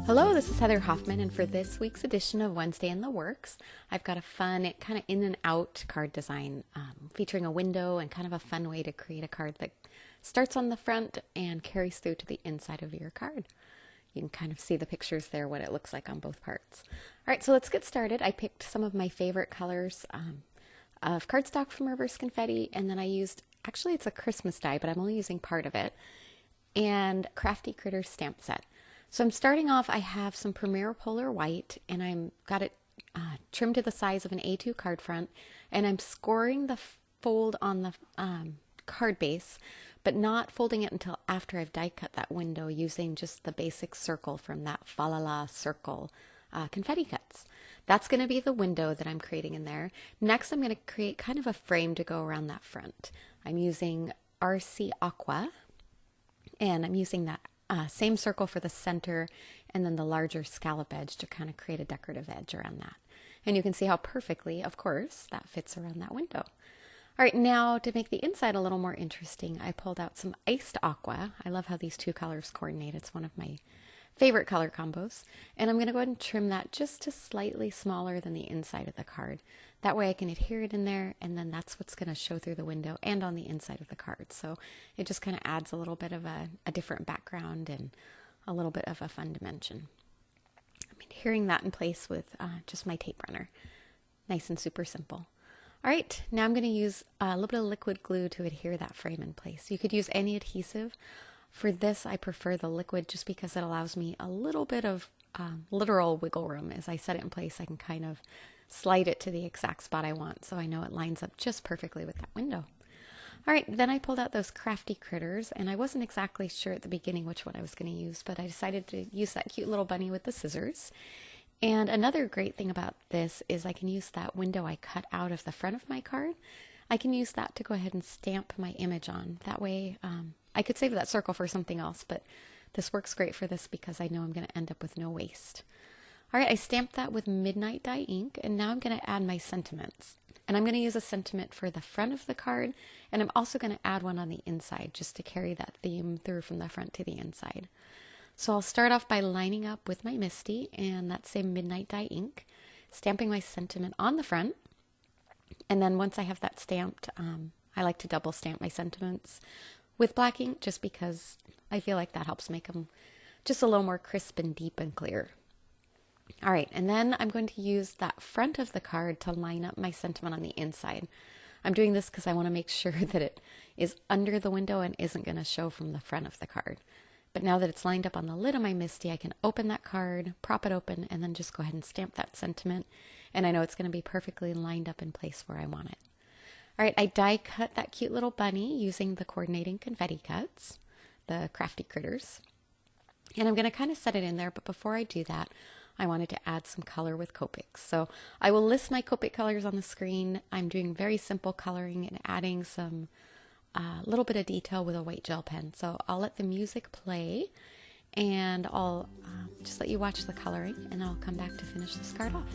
Hello, this is Heather Hoffman, and for this week's edition of Wednesday in the Works, I've got a fun kind of in and out card design featuring a window and kind of a fun way to create a card that starts on the front and carries through to the inside of your card. You can kind of see the pictures there, what it looks like on both parts. All right, so let's get started. I picked some of my favorite colors of cardstock from Reverse Confetti, and then I used, actually it's a Christmas die, but I'm only using part of it, and Crafty Critters stamp set. So I'm starting off, I have some Premier Polar White, and I'm got it trimmed to the size of an A2 card front, and I'm scoring the fold on the card base, but not folding it until after I've die cut that window using just the basic circle from that Fa La La circle confetti cuts. That's going to be the window that I'm creating in there. Next, I'm going to create kind of a frame to go around that front. I'm using RC Aqua, and I'm using that same circle for the center and then the larger scallop edge to kind of create a decorative edge around that. And you can see how perfectly, of course, that fits around that window. All right, now to make the inside a little more interesting, I pulled out some iced aqua. I love how these two colors coordinate. It's one of my favorite color combos. And I'm going to go ahead and trim that just to slightly smaller than the inside of the card. That way I can adhere it in there, and then that's what's going to show through the window and on the inside of the card. So it just kind of adds a little bit of a different background and a little bit of a fun dimension. I'm adhering that in place with just my tape runner. Nice and super simple. All right, now I'm going to use a little bit of liquid glue to adhere that frame in place. You could use any adhesive. For this, I prefer the liquid just because it allows me a little bit of literal wiggle room. As I set it in place, I can kind of slide it to the exact spot I want, so I know it lines up just perfectly with that window. All right, then I pulled out those Crafty Critters, and I wasn't exactly sure at the beginning which one I was going to use, but I decided to use that cute little bunny with the scissors. And another great thing about this is I can use that window I cut out of the front of my card. I can use that to go ahead and stamp my image on. That way, I could save that circle for something else, but this works great for this because I know I'm going to end up with no waste. All right, I stamped that with Midnight Dye ink, and now I'm going to add my sentiments. And I'm going to use a sentiment for the front of the card, and I'm also going to add one on the inside just to carry that theme through from the front to the inside. So I'll start off by lining up with my Misty and that same Midnight Dye ink, stamping my sentiment on the front. And then once I have that stamped, I like to double stamp my sentiments with black ink just because I feel like that helps make them just a little more crisp and deep and clear. All right, and then I'm going to use that front of the card to line up my sentiment on the inside. I'm doing this because I want to make sure that it is under the window and isn't going to show from the front of the card. But now that it's lined up on the lid of my Misty, I can open that card, prop it open, and then just go ahead and stamp that sentiment. And I know it's going to be perfectly lined up in place where I want it. All right, I die cut that cute little bunny using the coordinating confetti cuts, the Crafty Critters. And I'm going to kind of set it in there, but before I do that, I wanted to add some color with Copic. So I will list my Copic colors on the screen. I'm doing very simple coloring and adding some little bit of detail with a white gel pen. So I'll let the music play, and I'll just let you watch the coloring, and I'll come back to finish this card off.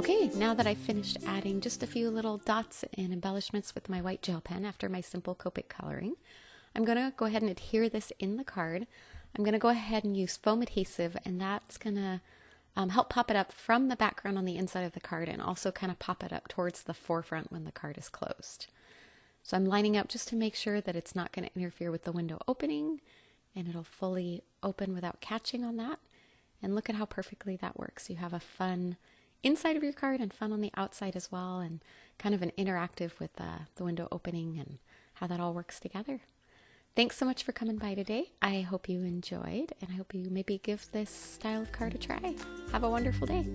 Okay, now that I've finished adding just a few little dots and embellishments with my white gel pen after my simple Copic coloring, I'm going to go ahead and adhere this in the card. I'm going to go ahead and use foam adhesive, and that's going to help pop it up from the background on the inside of the card and also kind of pop it up towards the forefront when the card is closed. So I'm lining up just to make sure that it's not going to interfere with the window opening, and it'll fully open without catching on that. And look at how perfectly that works. You have a fun inside of your card and fun on the outside as well, and kind of an interactive with the window opening and how that all works together. Thanks so much for coming by today. I hope you enjoyed, and I hope you maybe give this style of card a try. Have a wonderful day.